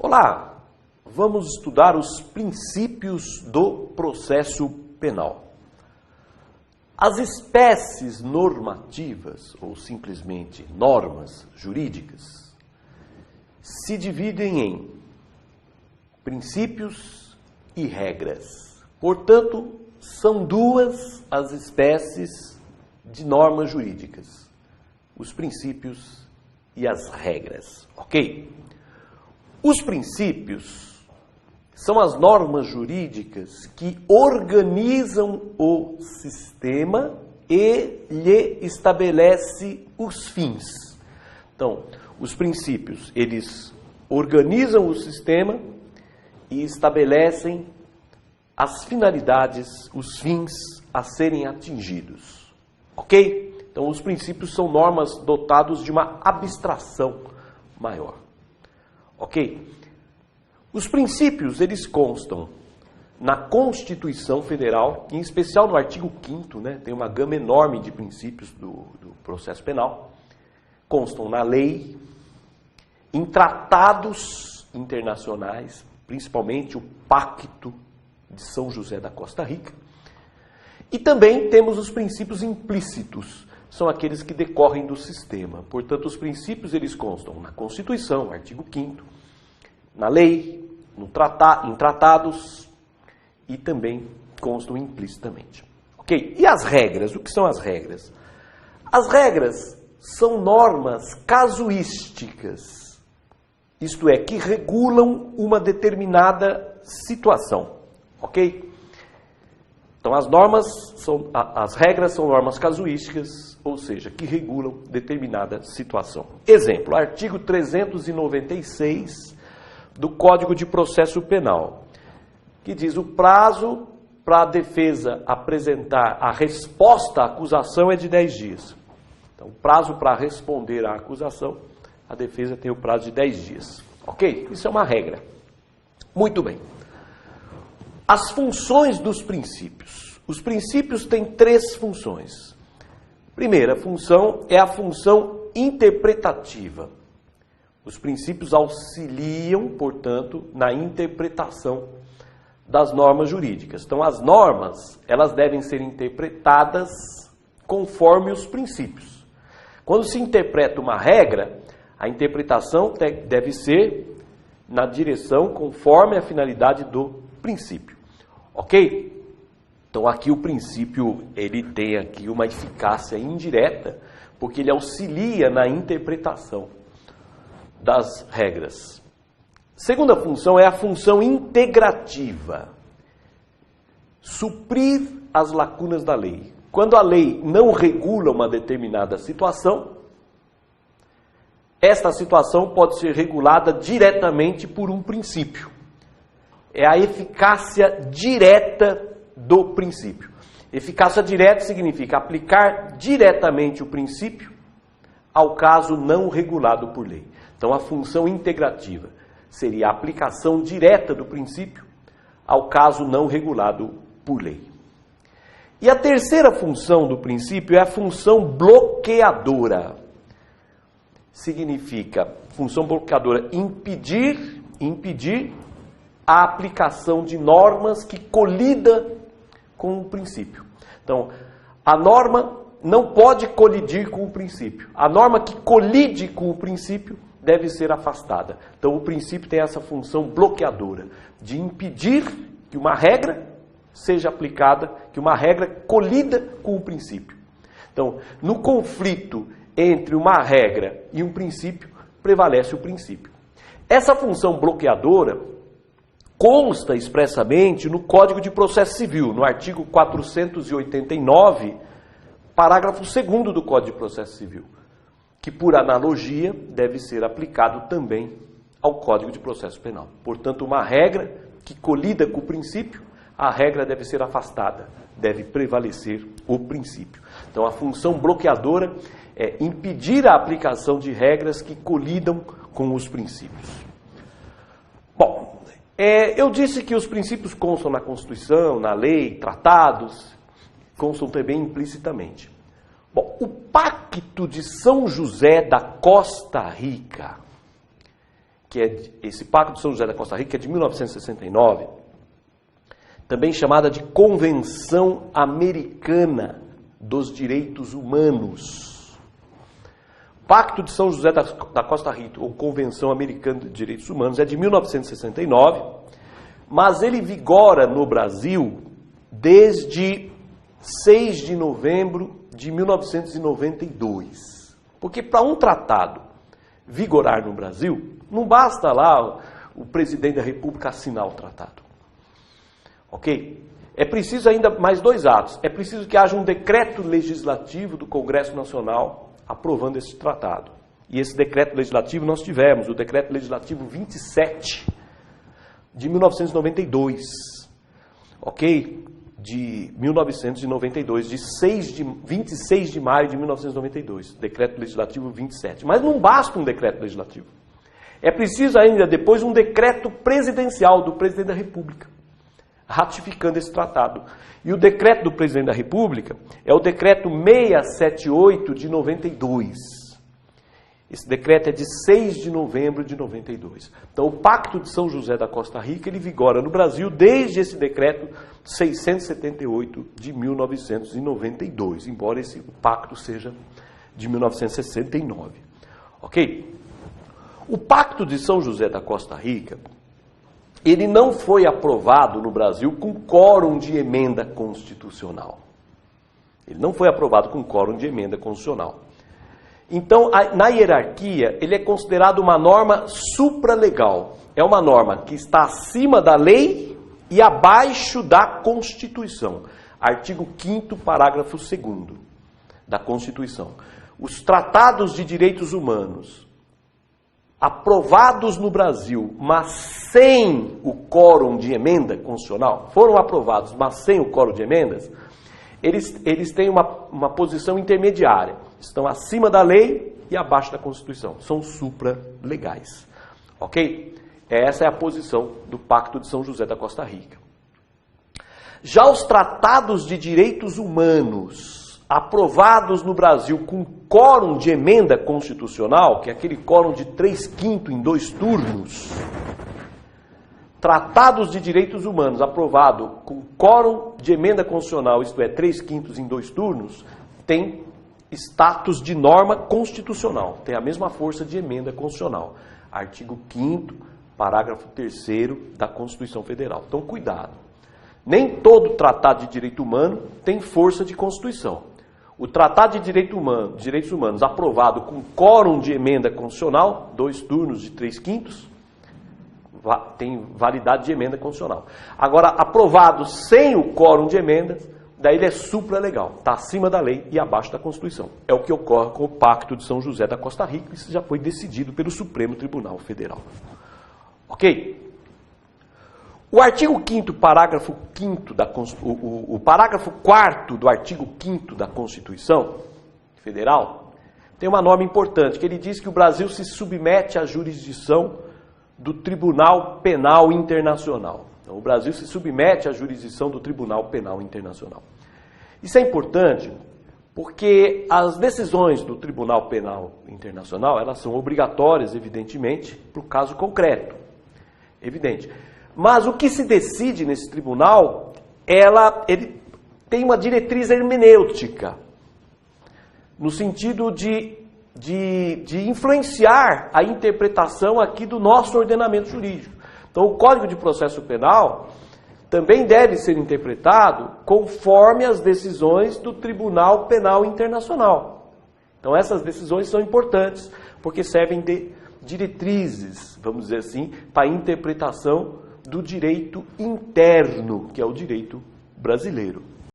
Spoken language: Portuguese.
Olá, vamos estudar os princípios do processo penal. As espécies normativas, ou simplesmente normas jurídicas, se dividem em princípios e regras. Portanto, são duas as espécies de normas jurídicas: os princípios e as regras, ok? Os princípios são as normas jurídicas que organizam o sistema e lhe estabelece os fins. Então, os princípios, eles organizam o sistema e estabelecem as finalidades, os fins a serem atingidos, ok? Então, os princípios são normas dotadas de uma abstração maior. Ok? Os princípios, eles constam na Constituição Federal, em especial no artigo 5º, né? Tem uma gama enorme de princípios do processo penal. Constam na lei, em tratados internacionais, principalmente o Pacto de São José da Costa Rica. E também temos os princípios implícitos, são aqueles que decorrem do sistema. Portanto, os princípios, eles constam na Constituição, artigo 5º, na lei, em tratados e também constam implicitamente. Ok? E as regras? O que são as regras? As regras são normas casuísticas, isto é, que regulam uma determinada situação. Ok? Então, as regras são normas casuísticas, ou seja, que regulam determinada situação. Exemplo, artigo 396 do Código de Processo Penal, que diz o prazo para a defesa apresentar a resposta à acusação é de 10 dias. Então, o prazo para responder à acusação, a defesa tem o prazo de 10 dias. Ok? Isso é uma regra. Muito bem. As funções dos princípios. Os princípios têm 3 funções. Primeira função é a função interpretativa. Os princípios auxiliam, portanto, na interpretação das normas jurídicas. Então, as normas, elas devem ser interpretadas conforme os princípios. Quando se interpreta uma regra, a interpretação deve ser na direção conforme a finalidade do princípio. Ok? Então aqui o princípio, ele tem aqui uma eficácia indireta, porque ele auxilia na interpretação das regras. Segunda função é a função integrativa. Suprir as lacunas da lei. Quando a lei não regula uma determinada situação, esta situação pode ser regulada diretamente por um princípio. É a eficácia direta do princípio. Eficácia direta significa aplicar diretamente o princípio ao caso não regulado por lei. Então, a função integrativa seria a aplicação direta do princípio ao caso não regulado por lei. E a terceira função do princípio é a função bloqueadora. Significa, função bloqueadora, impedir a aplicação de normas que colida com o princípio. Então, a norma não pode colidir com o princípio. A norma que colide com o princípio deve ser afastada. Então, o princípio tem essa função bloqueadora, de impedir que uma regra seja aplicada, que uma regra colida com o princípio. Então, no conflito entre uma regra e um princípio, prevalece o princípio. Essa função bloqueadora consta expressamente no Código de Processo Civil, no artigo 489, parágrafo 2º do Código de Processo Civil, que por analogia deve ser aplicado também ao Código de Processo Penal. Portanto, uma regra que colida com o princípio, a regra deve ser afastada, deve prevalecer o princípio. Então, a função bloqueadora é impedir a aplicação de regras que colidam com os princípios. Bom, eu disse que os princípios constam na Constituição, na lei, tratados, constam também implicitamente. Bom, o Pacto de São José da Costa Rica, que é esse Pacto de São José da Costa Rica, que é de 1969, também chamada de Convenção Americana dos Direitos Humanos. Pacto de São José da Costa Rica, ou Convenção Americana de Direitos Humanos, é de 1969, mas ele vigora no Brasil desde 6 de novembro de 1992. Porque para um tratado vigorar no Brasil, não basta lá o presidente da República assinar o tratado. Ok? É preciso ainda mais 2 atos. É preciso que haja um decreto legislativo do Congresso Nacional aprovando esse tratado. E esse decreto legislativo nós tivemos, o decreto legislativo 27 de 1992. Ok? De 1992, de 26 de maio de 1992. Decreto legislativo 27. Mas não basta um decreto legislativo. É preciso ainda depois um decreto presidencial do presidente da República, ratificando esse tratado. E o decreto do presidente da República é o decreto 678 de 92. Esse decreto é de 6 de novembro de 92. Então o Pacto de São José da Costa Rica, ele vigora no Brasil desde esse decreto 678 de 1992, embora esse pacto seja de 1969. Ok? O Pacto de São José da Costa Rica, ele não foi aprovado no Brasil com quórum de emenda constitucional. Ele não foi aprovado com quórum de emenda constitucional. Então, na hierarquia, ele é considerado uma norma supralegal. É uma norma que está acima da lei e abaixo da Constituição. Artigo 5º, parágrafo 2º da Constituição. Os tratados de direitos humanos aprovados no Brasil, mas sem o quórum de emenda constitucional, foram aprovados, mas sem o quórum de emendas, eles têm uma posição intermediária. Estão acima da lei e abaixo da Constituição. São supralegais. Ok? Essa é a posição do Pacto de São José da Costa Rica. Já os tratados de direitos humanos aprovados no Brasil com quórum de emenda constitucional, que é aquele quórum de 3/5 em 2 turnos, tratados de direitos humanos aprovado com quórum de emenda constitucional, isto é, 3/5 em 2 turnos, tem status de norma constitucional, tem a mesma força de emenda constitucional. Artigo 5º, parágrafo 3º da Constituição Federal. Então, cuidado. Nem todo tratado de direito humano tem força de Constituição. O Tratado de Direitos Humanos aprovado com quórum de emenda constitucional, 2 turnos de 3/5, tem validade de emenda constitucional. Agora, aprovado sem o quórum de emendas, daí ele é supralegal, está acima da lei e abaixo da Constituição. É o que ocorre com o Pacto de São José da Costa Rica, isso já foi decidido pelo Supremo Tribunal Federal. Ok? O artigo 5º, parágrafo 5º o parágrafo 4º do artigo 5º da Constituição Federal tem uma norma importante, que ele diz que o Brasil se submete à jurisdição do Tribunal Penal Internacional. Então, o Brasil se submete à jurisdição do Tribunal Penal Internacional. Isso é importante porque as decisões do Tribunal Penal Internacional, elas são obrigatórias, evidentemente, para o caso concreto. Evidente. Mas o que se decide nesse tribunal, ele tem uma diretriz hermenêutica, no sentido de influenciar a interpretação aqui do nosso ordenamento jurídico. Então, o Código de Processo Penal também deve ser interpretado conforme as decisões do Tribunal Penal Internacional. Então, essas decisões são importantes, porque servem de diretrizes, vamos dizer assim, para a interpretação do direito interno, que é o direito brasileiro.